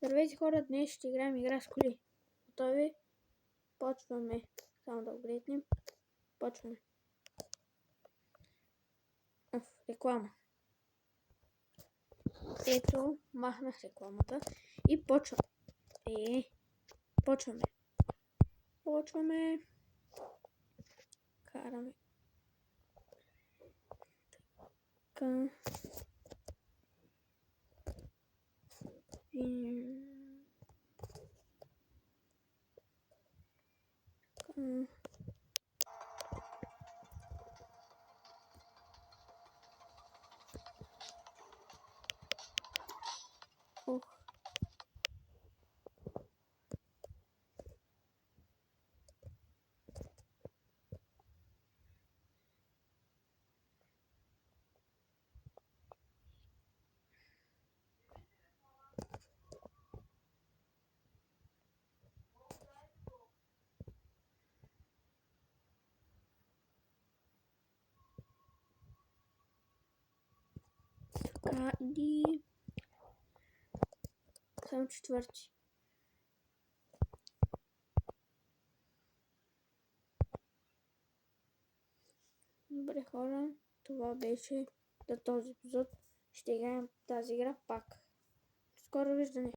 Здравейте хора, днес ще играем игра с коли. Готови? Почваме. Само да обретнем. Почваме. Реклама. Ето, махнах рекламата и почваме. Почваме. Караме. Така. И само четвърти. Добре хора, това беше за този епизод. Ще играем тази игра пак. Скоро виждане!